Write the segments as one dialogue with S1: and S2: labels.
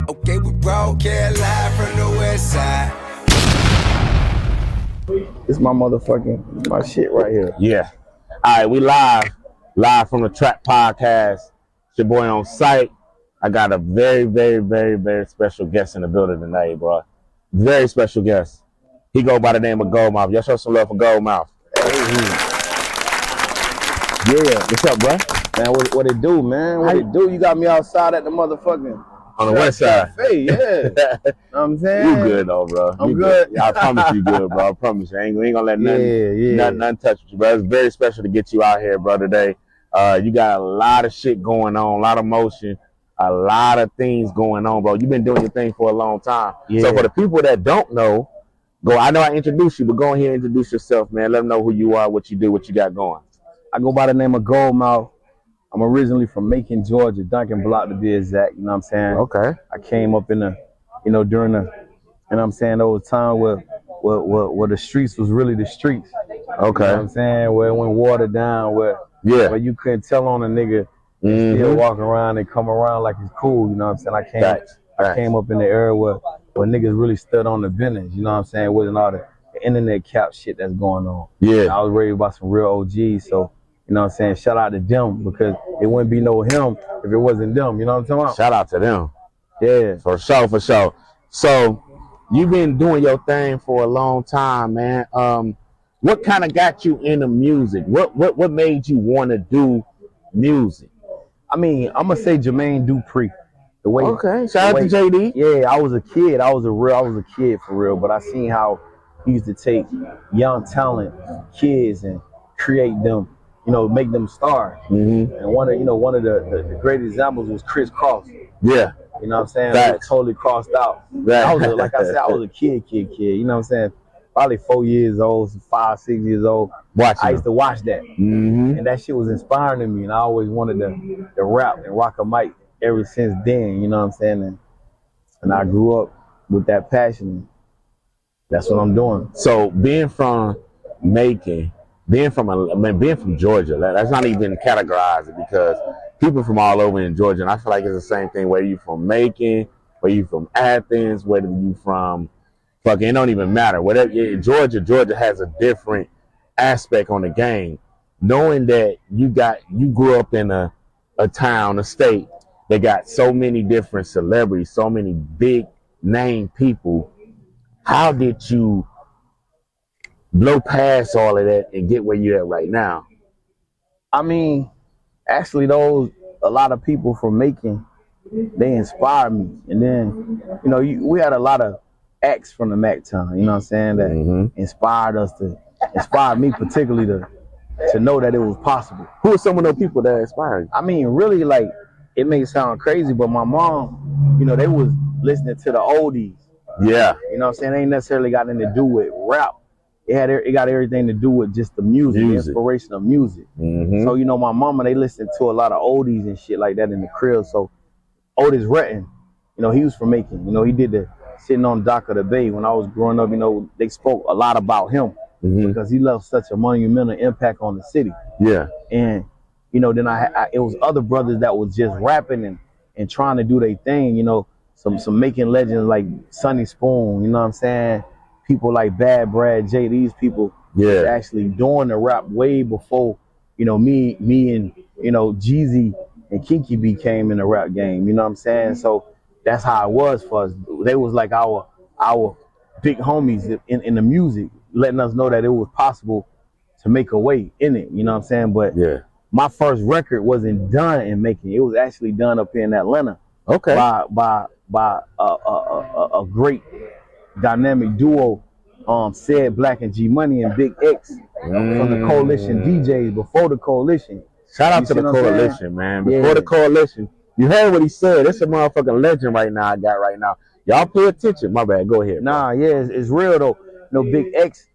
S1: Okay, we broadcast live from the west side.
S2: This my shit right here.
S3: Yeah. All right, we live from the Trap Podcast. It's your boy on site. I got a very, very, very, very special guest in the building tonight, bro. Very special guest. He go by the name of Goldmouf. Y'all show some love for Goldmouf.
S2: Yeah.
S3: What's up, bro?
S2: Man, what it do, man? What it do? You got me outside at the motherfucking
S3: On the west side.
S2: Cafe, yeah. Know what I'm saying?
S3: You good though, bro.
S2: I'm good.
S3: Yeah, I promise you good, bro. I promise you. I ain't gonna let nothing touch with you, bro. It's very special to get you out here, bro, today. You got a lot of shit going on, a lot of motion, a lot of things going on, bro. You've been doing your thing for a long time.
S2: Yeah.
S3: So for the people that don't know, I know I introduced you, but go ahead and introduce yourself, man. Let them know who you are, what you do, what you got going.
S2: I go by the name of Goldmouf. I'm originally from Macon, Georgia, Duncan Block to be exact, you know what I'm saying?
S3: Okay.
S2: I came up in the, during the, you know what I'm saying, there was a time where the streets was really the streets.
S3: Okay.
S2: You know what I'm saying? Where it went watered down, where you couldn't tell on a nigga still walking around and come around like it's cool, you know what I'm saying? I came up in the era where niggas really stood on the business, you know what I'm saying? Wasn't all the internet cap shit that's going on.
S3: Yeah.
S2: I was raised by some real OGs, so you know what I'm saying? Shout out to them because it wouldn't be no him if it wasn't them. You know what I'm talking about?
S3: Shout out to them.
S2: Yeah.
S3: For sure, for sure. So you've been doing your thing for a long time, man. What kind of got you into music? What made you want to do music?
S2: I mean, I'm gonna say Jermaine Dupri. The way.
S3: Okay. Shout out to JD.
S2: Yeah, I was a kid. I was a kid for real. But I seen how he used to take young talent, kids, and create them. Make them stars. And one of the great examples was Chris Cross.
S3: Yeah.
S2: You know what I'm saying?
S3: Facts.
S2: Totally crossed out.
S3: Right.
S2: Like I said, I was a kid. You know what I'm saying? Probably 4 years old, 5, 6 years old. I used to watch that. And that shit was inspiring to me. And I always wanted to rap and rock a mic ever since then. You know what I'm saying? And I grew up with that passion. That's what I'm doing.
S3: So being from Macon, being from Georgia, that's not even categorized because people from all over in Georgia, and I feel like it's the same thing whether you from Macon, whether you from Athens, whether you from it don't even matter. Whatever Georgia has a different aspect on the game. Knowing that you grew up in a town, a state that got so many different celebrities, so many big name people, how did you blow past all of that and get where you're at right now?
S2: I mean, actually, a lot of people from Macon, they inspired me. And then, we had a lot of acts from the Mac town, you know what I'm saying, that inspired me particularly to know that it was possible.
S3: Who are some of those people that inspired you?
S2: I mean, really, like, it may sound crazy, but my mom, they was listening to the oldies.
S3: Yeah.
S2: You know what I'm saying? They ain't necessarily got anything to do with rap. It got everything to do with just the music. The inspiration of music. So, my mama, they listened to a lot of oldies and shit like that in the crib. So, Otis Retton, he was from Macon. He did the Sitting on the Dock of the Bay. When I was growing up, they spoke a lot about him because he left such a monumental impact on the city. Yeah. And, then it was other brothers that was just rapping and trying to do their thing, some Macon legends like Sonny Spoon, you know what I'm saying? People like Bad Brad J, these people was actually doing the rap way before, me and, Jeezy and Kiki became in the rap game, you know what I'm saying? So that's how it was for us. They was like our big homies in the music, letting us know that it was possible to make a way in it, you know what I'm saying? But my first record wasn't done in Macon. It was actually done up in Atlanta. Okay. By a great dynamic duo, Said Black and G Money and Big X from the Coalition DJs before the Coalition.
S3: Shout out to the Coalition, man. Before the Coalition, you heard what he said. It's a motherfucking legend right now. Y'all pay attention. My bad. Go ahead.
S2: Nah, it's real though. Big X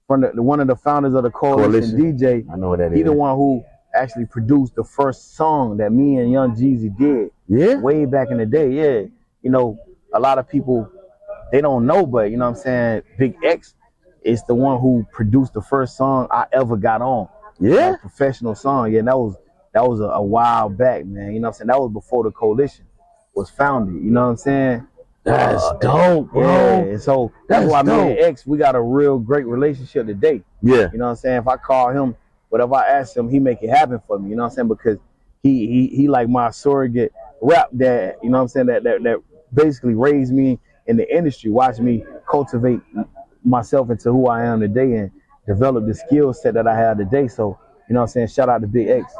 S2: from one of the founders of the Coalition DJ.
S3: I know what that is.
S2: He the one who actually produced the first song that me and Young Jeezy did. Yeah. Way back in the day. Yeah. A lot of people, they don't know, but you know what I'm saying, Big X is the one who produced the first song I ever got on. Yeah. Like, professional song. Yeah, that was a while back, man. You know what I'm saying? That was before the Coalition. was founded. You know what I'm saying?
S3: That's dope, bro.
S2: Yeah, and so that's why me and X, we got a real great relationship today.
S3: Yeah.
S2: You know what I'm saying? If I call him, but if I ask him, he make it happen for me. You know what I'm saying? Because he like my surrogate rap dad. You know what I'm saying? That basically raised me in the industry, watched me cultivate myself into who I am today and develop the skill set that I have today. So, you know what I'm saying? Shout out to Big X.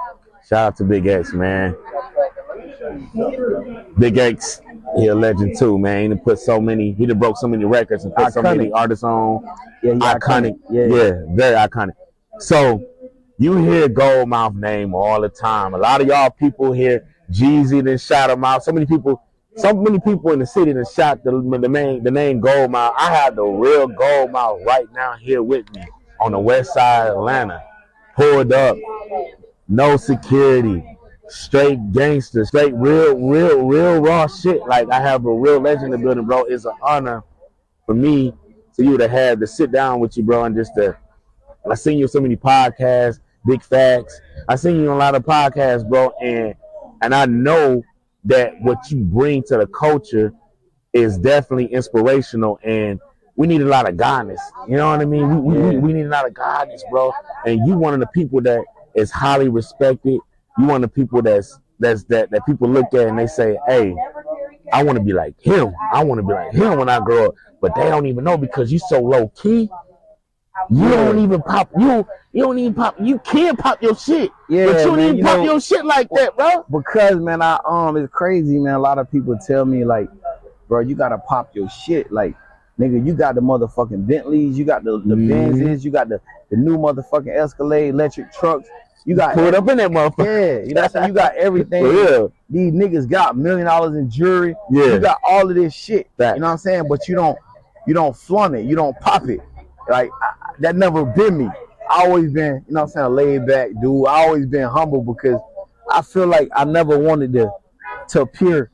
S3: Shout out to Big X, man. Big X, he a legend too, man. He done broke so many records and put so many artists on.
S2: Yeah,
S3: iconic. Yeah, very iconic. So you hear Goldmouf name all the time. A lot of y'all people hear Jeezy then shout him out. So many people in the city that shot the name Goldmouf. I have the real Goldmouf right now here with me on the west side of Atlanta. Pulled up, no security, straight gangster, straight real raw shit. Like, I have a real legend in the building, bro. It's an honor for me to you to have to sit down with you, bro, and just to. I seen you on so many podcasts, Big Facts. I seen you on a lot of podcasts, bro, and I know that what you bring to the culture is definitely inspirational, and we need a lot of guidance. You know what I mean? We need a lot of guidance, bro. And you one of the people that is highly respected. You one of the people that people look at and they say, "Hey, I want to be like him. I want to be like him when I grow up." But they don't even know because you so low key. You don't even pop. You don't even pop. You can pop your shit. Yeah, but you don't even pop your shit like that, bro.
S2: Because, man, it's crazy, man. A lot of people tell me, like, bro, you gotta pop your shit. Like, nigga, you got the motherfucking Bentleys, you got the Benzes, you got the new motherfucking Escalade, electric trucks. You got
S3: pull it up in that motherfucker.
S2: Yeah, you know what I'm saying? You got everything. These niggas got $1 million in jewelry.
S3: Yeah.
S2: You got all of this shit. You know what I'm saying? But you don't flaunt it. You don't pop it. Like, that never been me. I always been, you know what I'm saying, a laid back dude. I always been humble because I feel like I never wanted to appear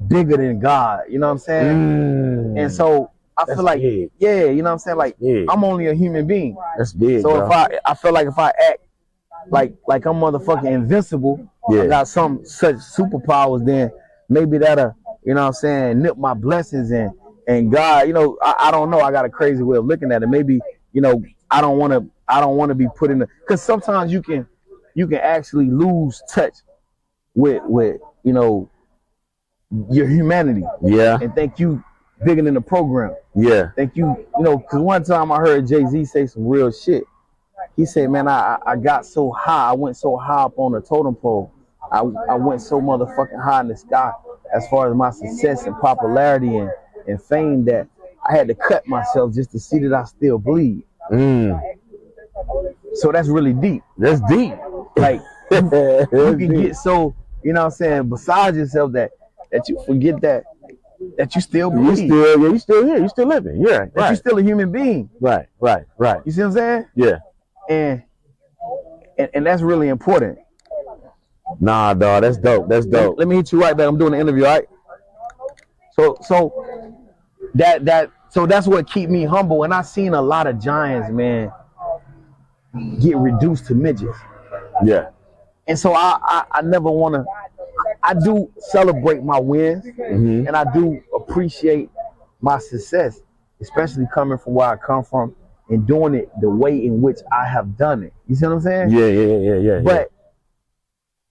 S2: bigger than God. You know what I'm saying? And so I feel like, you know what I'm saying? Like, I'm only a human being.
S3: That's big.
S2: So
S3: bro.
S2: if I feel like if I act like I'm motherfucking invincible, I got some such superpowers, then maybe that'll, you know what I'm saying, nip my blessings and God, you know, I don't know. I got a crazy way of looking at it. Maybe, you know, I don't want to be put in because sometimes you can actually lose touch with you know, your humanity. Yeah. And think you bigger than the program. Yeah. Think you know, because one time I heard Jay-Z say some real shit. He said, man, I got so high. I went so high up on the totem pole. I went so motherfucking high in the sky as far as my success and popularity and fame that I had to cut myself just to see that I still bleed. So that's really deep. That's deep. Like, you can get so, you know what I'm saying, beside yourself that you forget that you still bleed.
S3: You still here. You still living. Yeah.
S2: That you're still a human being.
S3: Right.
S2: You see what I'm saying? Yeah. And that's really important.
S3: Nah, dog, that's dope. That's dope.
S2: Let me hit you right back. I'm doing an interview, all right? So that's what keep me humble. And I seen a lot of giants, man, get reduced to midgets. Yeah. And so I never want to. I do celebrate my wins, and I do appreciate my success, especially coming from where I come from and doing it the way in which I have done it. You see what I'm saying? Yeah. But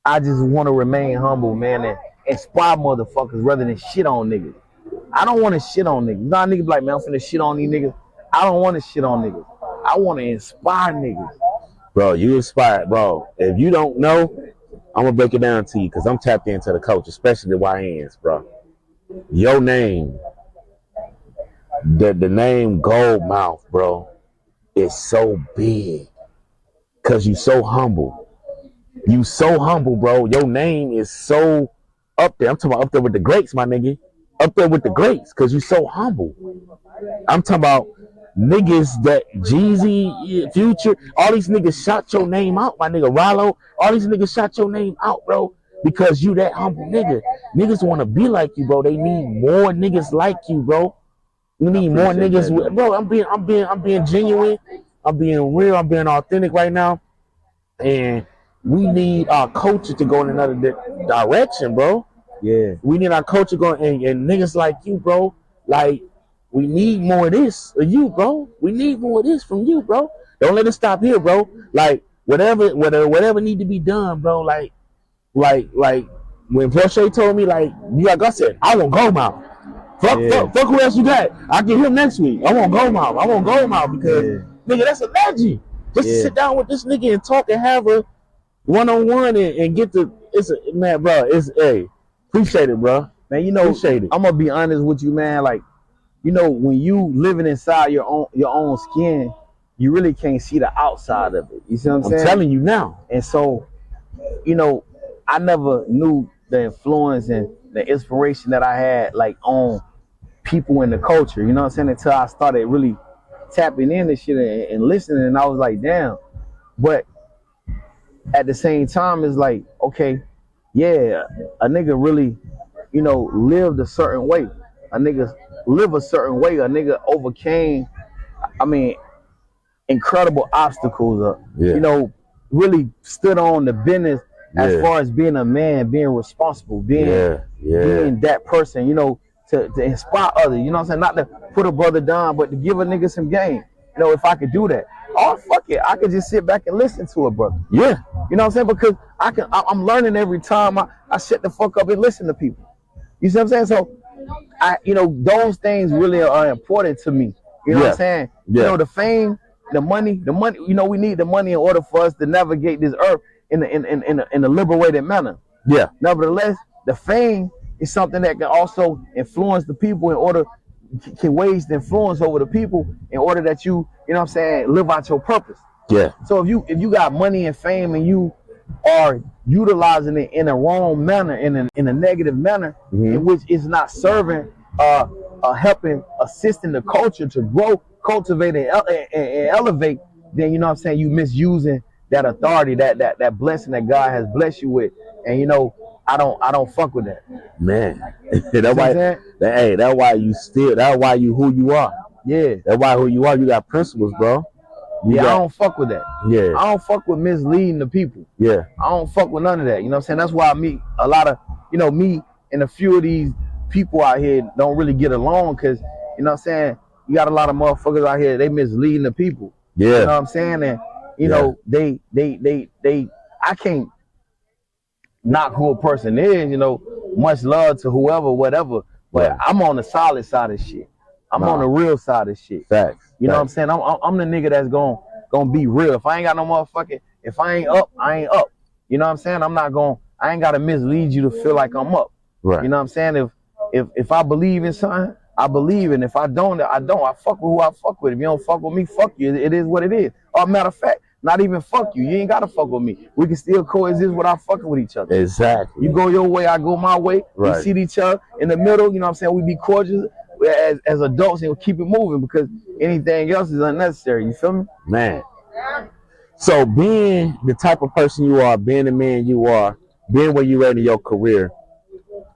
S2: I just want to remain humble, man, and inspire motherfuckers rather than shit on niggas. I don't want to shit on niggas. Nah, niggas be like, man, I'm finna shit on these niggas. I don't want to shit on niggas. I want to inspire niggas.
S3: Bro, you inspired, bro. If you don't know, I'm going to break it down to you because I'm tapped into the culture, especially the YNs, bro. Your name, the name Goldmouf, bro, is so big because you so humble. You so humble, bro. Your name is so up there. I'm talking about up there with the greats, my nigga. Up there with the greats because you so humble. I'm talking about niggas that Jeezy, Future, all these niggas shot your name out, my nigga Rollo. All these niggas shot your name out, bro, because you that humble nigga. Niggas want to be like you, bro. They need more niggas like you, bro. We need more niggas, bro. I'm being genuine. I'm being real. I'm being authentic right now, and we need our culture to go in another direction, bro.
S2: Yeah.
S3: We need our culture going, and niggas like you, bro. Like, we need more of this of you, bro. We need more of this from you, bro. Don't let it stop here, bro. Like, whatever need to be done, bro. Like when Porsche told me, like I said, I want Goldmouf. Fuck who else you got. I'll get him next week. I want Goldmouf because nigga, that's a legend. Just to sit down with this nigga and talk and have a one-on-one and get the man, bro. It's appreciate it, bro.
S2: Man, you know,
S3: appreciate it.
S2: I'm gonna be honest with you, man. Like, you know, when you living inside your own skin, you really can't see the outside of it. You see what I'm saying?
S3: I'm telling you now.
S2: And so, you know, I never knew the influence and the inspiration that I had, like, on people in the culture. You know what I'm saying? Until I started really tapping into shit and listening, and I was like, damn. But at the same time, it's like, okay, yeah, a nigga really, you know, lived a certain way. A nigga live a certain way. A nigga overcame, I mean, incredible obstacles. You know, really stood on the business as far as being a man, being responsible, being that person, you know, to inspire others. You know what I'm saying? Not to put a brother down, but to give a nigga some game. You know, if I could do that. Oh, fuck it. I could just sit back and listen to it, brother. Yeah. You know what I'm saying? Because I'm learning every time I shut the fuck up and listen to people. You see what I'm saying? So, you know, those things really are important to me. You know what I'm saying? You know, the fame, the money, you know, we need the money in order for us to navigate this earth in a liberated manner. Yeah. Nevertheless, the fame is something that can also influence the people can wage the influence over the people in order that you know what I'm saying, live out your purpose. Yeah. So if you got money and fame and you are utilizing it in a wrong manner, in a negative manner, in which is not serving, helping, assisting the culture to grow, cultivate, and elevate, then you know what I'm saying, you misusing that authority, that blessing that God has blessed you with. And you know, I don't fuck with that. Man. That's why you who you are. Yeah. That's why who you are. You got principles, bro. I don't fuck with that. Yeah. I don't fuck with misleading the people. Yeah. I don't fuck with none of that. You know what I'm saying? That's why I meet a lot of, you know, me and a few of these people out here don't really get along because, you know what I'm saying, you got a lot of motherfuckers out here, they misleading the people. Yeah. You know what I'm saying? And, you know, they I can't knock who a person is, you know, much love to whoever, whatever, but I'm on the solid side of shit. I'm on the real side of shit. Facts. You know what I'm saying? I'm the nigga that's gonna be real. If I ain't got no motherfucking, if I ain't up, I ain't up. You know what I'm saying? I ain't gotta mislead you to feel like I'm up. Right. You know what I'm saying? If I believe in something, I believe in. If I don't, I don't. I fuck with who I fuck with. If you don't fuck with me, fuck you. It is what it is. Or matter of fact, not even fuck you. You ain't gotta fuck with me. We can still coexist without fucking with each other. Exactly. You go your way, I go my way. Right. We see each other in the middle. You know what I'm saying? We be cordial as adults and keep it moving because anything else is unnecessary. You feel me? Man. So being the type of person you are, being the man you are, being where you're at in your career,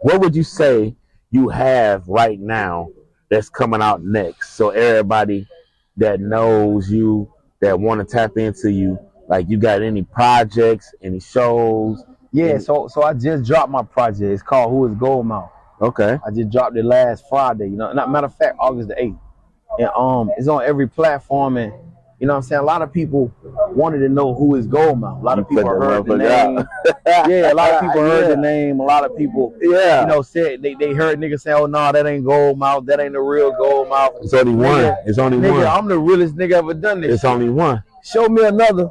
S2: what would you say you have right now that's coming out next? So everybody that knows you, that want to tap into you, like you got any projects, any shows? Yeah, so I just dropped my project. It's called Who is Goldmouf. Okay. I just dropped it last Friday, you know. Matter of fact, August the 8th. And it's on every platform, and you know what I'm saying? A lot of people wanted to know who is Goldmouf. A lot of people heard the name. Yeah, a lot of people heard the name. A lot of people, you know, said they heard niggas say, "Oh no, that ain't Goldmouf. That ain't the real Goldmouf." It's only one. It's only one. I'm the realest nigga ever done this. It's only one. Show me another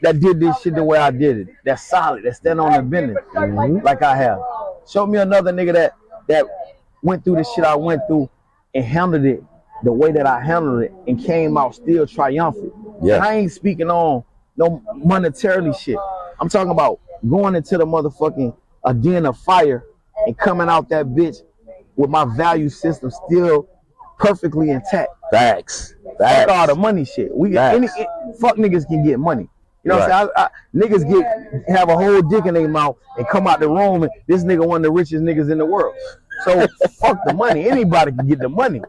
S2: that did this shit the way I did it. That's solid. That stand on the business like I have. Show me another nigga that went through the shit I went through and handled it the way that I handled it and came out still triumphant. Yeah. And I ain't speaking on no monetarily shit. I'm talking about going into the motherfucking den of fire and coming out that bitch with my value system still perfectly intact. Facts. Fuck all the money shit. Fuck niggas can get money. You know what I'm saying? Niggas have a whole dick in their mouth and come out the room and this nigga one of the richest niggas in the world. So fuck the money. Anybody can get the money.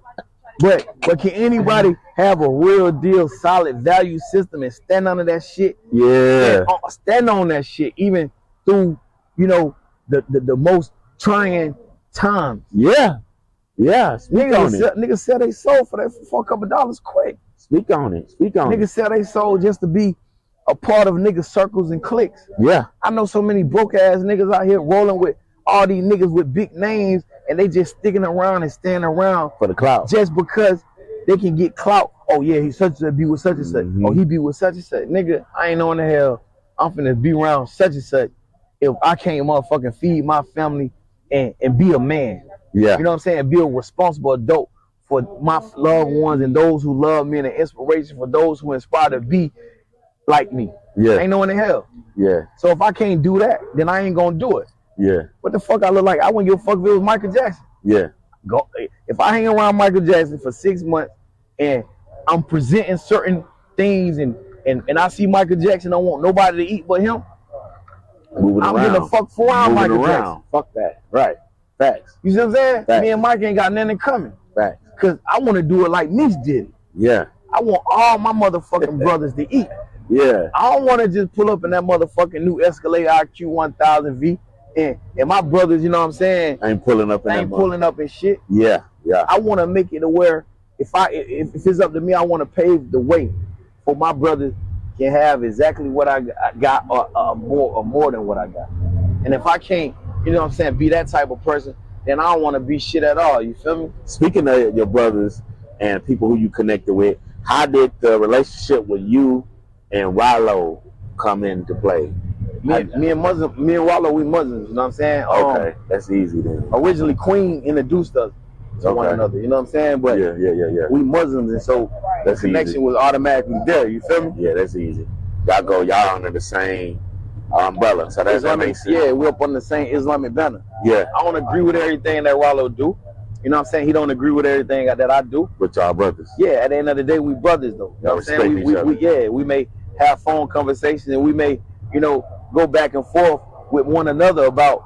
S2: But can anybody have a real deal solid value system and stand under that shit? Yeah. Stand on that shit even through, you know, the most trying times.
S3: Yeah. Yeah. Speak on it.
S2: Niggas sell they soul for that for a couple dollars quick.
S3: Speak on it. Speak on it.
S2: Niggas sell they soul just to be a part of niggas' circles and cliques.
S3: Yeah.
S2: I know so many broke ass niggas out here rolling with all these niggas with big names, and they just sticking around and standing around
S3: for the clout,
S2: just because they can get clout. Oh yeah, he such and such be with such and such. Oh, he be with such and such. Nigga, I ain't knowing the hell I'm finna be around such and such if I can't motherfucking feed my family and be a man.
S3: Yeah.
S2: You know what I'm saying? Be a responsible adult for my loved ones and those who love me and an inspiration for those who inspire to be like me.
S3: Yeah.
S2: I ain't knowing the hell.
S3: Yeah.
S2: So if I can't do that, then I ain't gonna do it.
S3: Yeah.
S2: What the fuck I look like? I wouldn't give a fuck if it was Michael Jackson.
S3: Yeah.
S2: Go if I hang around Michael Jackson for 6 months and I'm presenting certain things and I see Michael Jackson, I don't want nobody to eat but him. I'm getting the fuck around Michael Jackson.
S3: Fuck that. Right. Facts.
S2: You see what I'm saying?
S3: Facts.
S2: Me and Mike ain't got nothing coming.
S3: Facts.
S2: Cause I want to do it like Mitch did it.
S3: Yeah.
S2: I want all my motherfucking brothers to eat.
S3: Yeah.
S2: I don't want to just pull up in that motherfucking new Escalade IQ 1000V and my brothers, you know what I'm saying?
S3: Ain't pulling up in
S2: ain't pulling up and shit.
S3: Yeah. Yeah.
S2: I want to make it to where if it's up to me, I want to pave the way for my brothers can have exactly what I got or more than what I got. And if I can't, you know what I'm saying, be that type of person, then I don't want to be shit at all. You feel me?
S3: Speaking of your brothers and people who you connected with, how did the relationship with you and Rollo come into play?
S2: Me and Rollo, we Muslims, you know what I'm saying?
S3: Okay, that's easy then.
S2: Originally, Queen introduced us to one another, you know what I'm saying? But
S3: yeah.
S2: we Muslims, and so the connection was automatically there, you feel me?
S3: Yeah, that's easy. Y'all under the same umbrella, so that makes sense.
S2: Yeah, we're up on the same Islamic banner.
S3: Yeah.
S2: I don't agree with everything that Rollo do. You know what I'm saying? He don't agree with everything that I do.
S3: But y'all brothers.
S2: Yeah, at the end of the day, we brothers though. You know what I'm saying? We may have phone conversations and we may, go back and forth with one another about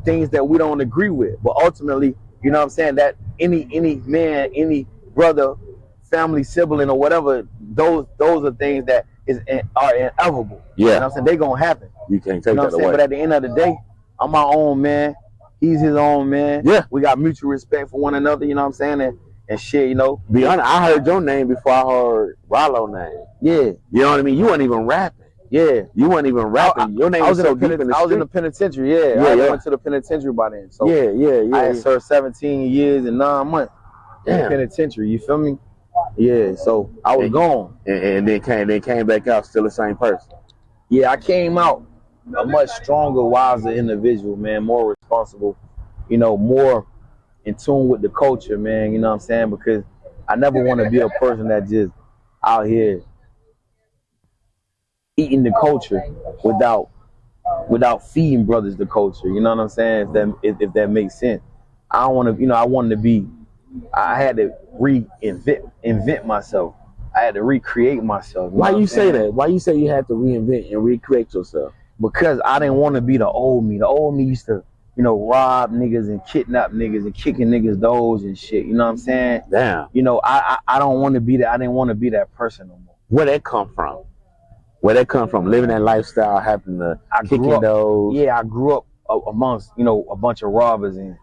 S2: things that we don't agree with. But ultimately, you know what I'm saying, that any man, any brother, family, sibling or whatever, those are things that are inevitable.
S3: Yeah.
S2: You know what I'm saying? They gonna happen.
S3: You can't take that away.
S2: But at the end of the day, I'm my own man. He's his own man.
S3: Yeah.
S2: We got mutual respect for one another, you know what I'm saying? And shit,
S3: Be honest, I heard your name before I heard Rollo's name.
S2: Yeah.
S3: You know what I mean? You weren't even rapping.
S2: Yeah.
S3: You weren't even rapping. Your name was so deep in the street.
S2: I was in the penitentiary, yeah. I went to the penitentiary by then. So
S3: yeah.
S2: I had served 17 years and 9 months in the penitentiary, you feel me? Yeah, so I was gone.
S3: And then came back out still the same person.
S2: Yeah, I came out a much stronger, wiser individual, man, more responsible, more in tune with the culture, man, you know what I'm saying? Because I never want to be a person that just out here eating the culture without feeding brothers the culture, you know what I'm saying? If that makes sense. I don't want to, I wanted to be, I had to invent myself. I had to recreate myself.
S3: Why you say that? Why you say you had to reinvent and recreate yourself? Because
S2: I didn't want to be the old me. The old me used to, rob niggas and kidnap niggas and kicking niggas' doors and shit. You know what I'm saying?
S3: Damn.
S2: I don't want to be that. I didn't want to be that person no more.
S3: Where that come from? Living that lifestyle, having to kicking doors.
S2: Yeah, I grew up amongst, a bunch of robbers and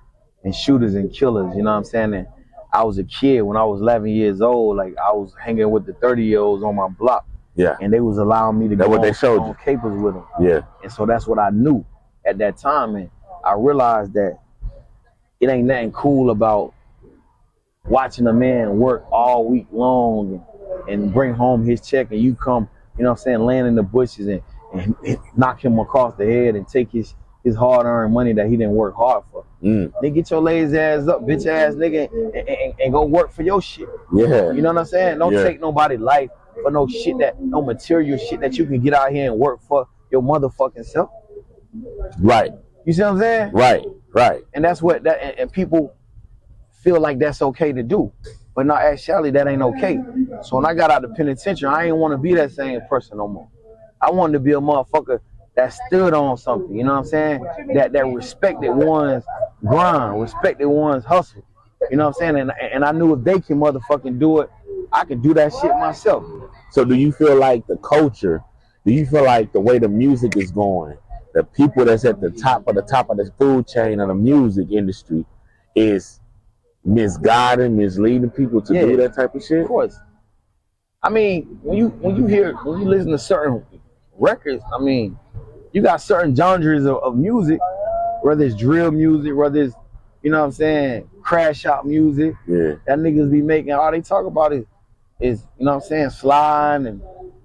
S2: shooters and killers. You know what I'm saying? And I was a kid when I was 11 years old. Like, I was hanging with the 30-year-olds on my block.
S3: Yeah.
S2: And they was allowing me to go on capers with them.
S3: Yeah.
S2: And so that's what I knew at that time. And I realized that it ain't nothing cool about watching a man work all week long and bring home his check and you come, land in the bushes and knock him across the head and take his hard-earned money that he didn't work hard for. Then get your lazy ass up, bitch ass nigga, and go work for your shit.
S3: Yeah.
S2: You know what I'm saying? Don't take nobody's life for no material shit that you can get out here and work for your motherfucking self.
S3: Right.
S2: You see what I'm saying?
S3: Right.
S2: And that's what and people feel like that's okay to do. But no, actually that ain't okay. So when I got out of the penitentiary, I ain't want to be that same person no more. I wanted to be a motherfucker that stood on something, you know what I'm saying? That respected one's grind, respected one's hustle. You know what I'm saying? And I knew if they can motherfucking do it, I could do that shit myself.
S3: So do you feel like the culture, do you feel like the way the music is going, the people that's at the top of the food chain of the music industry is misguiding, misleading people to do that type of shit.
S2: Of course. I mean, when you listen to certain records, I mean, you got certain genres of music, whether it's drill music, whether it's, you know what I'm saying, crash out music.
S3: Yeah.
S2: That niggas be making, all they talk about is you know what I'm saying, flying and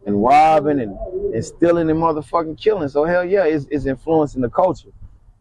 S2: robbing and stealing and motherfucking killing. So hell yeah, it's influencing the culture.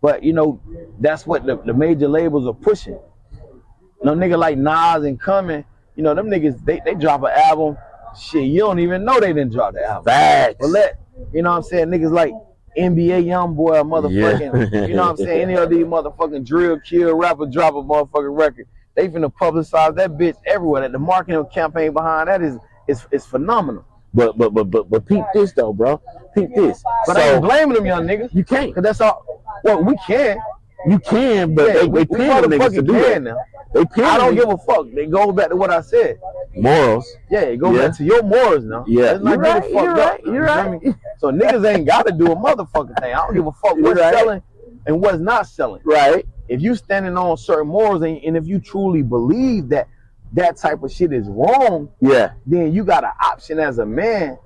S2: But you know, that's what the major labels are pushing. You know, nigga like Nas and Common, you know, them niggas, they drop an album, shit, you don't even know they didn't drop the album.
S3: Facts.
S2: But you know what I'm saying, niggas like NBA Youngboy, motherfucking, you know what I'm saying, any of these motherfucking drill kill rapper drop a motherfucking record. They finna publicize that bitch everywhere. That the marketing campaign behind that is phenomenal.
S3: But peep this though, bro. Peep this.
S2: But I ain't blaming them young niggas.
S3: You can't.
S2: Cause that's all. Well, we can.
S3: You can, but they paying niggas to do that.
S2: Now.
S3: I
S2: don't give a fuck. They go back to what I said.
S3: Morals.
S2: Yeah, it goes back to your morals now.
S3: Yeah,
S2: you're right. You're right. So niggas ain't got to do a motherfucking thing. I don't give a fuck what's selling and what's not selling.
S3: Right.
S2: If you standing on certain morals and if you truly believe that type of shit is wrong, then you got an option as a man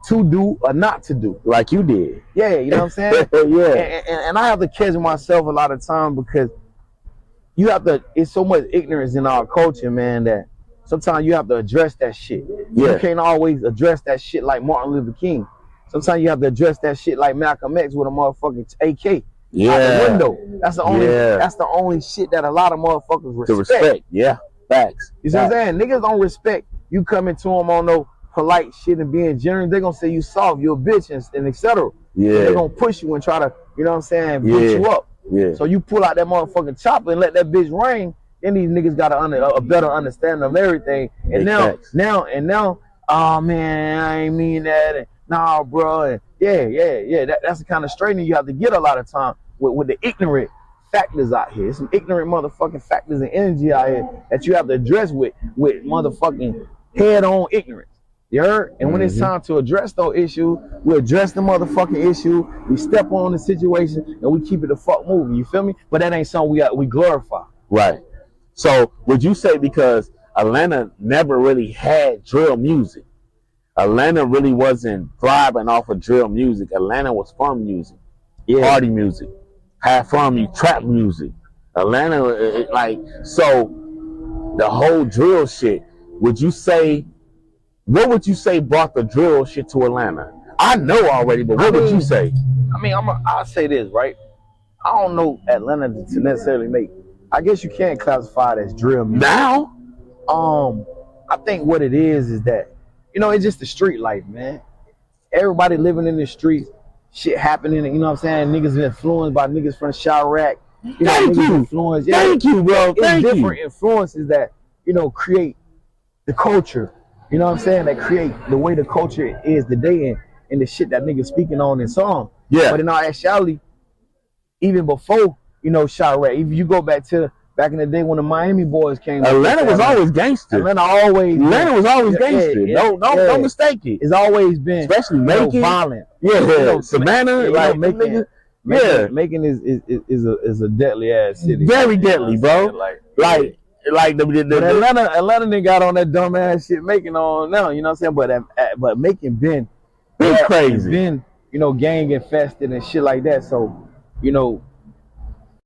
S2: to do or not to do.
S3: Like you did.
S2: Yeah, you know what I'm saying? And I have to catch myself a lot of time because you have to, it's so much ignorance in our culture, man, that sometimes you have to address that shit.
S3: Yeah.
S2: You can't always address that shit like Martin Luther King. Sometimes you have to address that shit like Malcolm X with a motherfucking AK. Out the window. That's the only shit that a lot of motherfuckers respect.
S3: To respect, yeah. Facts.
S2: You see what I'm saying? Niggas don't respect you coming to them on no polite shit and being generous. They're gonna say you soft, you're a bitch, and etc.
S3: Yeah.
S2: They're gonna push you and try to, you know what I'm saying, beat you up.
S3: Yeah.
S2: So you pull out that motherfucking chopper and let that bitch ring, then these niggas got a better understanding of everything. And now, oh man, I ain't mean that. And, nah, bro. And yeah. That's the kind of straightening you have to get a lot of time with the ignorant factors out here. Some ignorant motherfucking factors and energy out here that you have to address with motherfucking head-on ignorance. You heard? And when it's time to address those issues, we address the motherfucking issue, we step on the situation, and we keep it the fuck moving. You feel me? But that ain't something we glorify.
S3: Right. So would you say because Atlanta never really had drill music, Atlanta really wasn't thriving off of drill music. Atlanta was fun music, party music, have fun trap music. Atlanta, so the whole drill shit, what would you say brought the drill shit to Atlanta? I know already, but what would you say?
S2: I mean, I'll say this, right? I don't know Atlanta to necessarily make, I guess you can't classify it as drill music.
S3: Now?
S2: I think what it is that, you know, it's just the street life, man. Everybody living in the streets, shit happening, you know what I'm saying? Niggas influenced by niggas from Chirac.
S3: Thank you, bro.
S2: It's different influences that, you know, create the culture. You know what I'm saying? That create the way the culture is today and the shit that niggas speaking on in song.
S3: Yeah.
S2: But in all actuality, even before, you know, Chirac, if you go back in the day when the Miami boys came,
S3: Atlanta was always gangster.
S2: Atlanta was always gangster.
S3: Don't mistake it.
S2: It's always been,
S3: especially Macon,
S2: violent.
S3: Yeah, Savannah,
S2: Macon is a deadly ass city.
S3: Very deadly, bro. Like the
S2: Atlanta didn't got on that dumb ass shit Macon on now. You know what I'm saying? But Macon been
S3: crazy,
S2: been, you know, gang infested and shit like that. So, you know,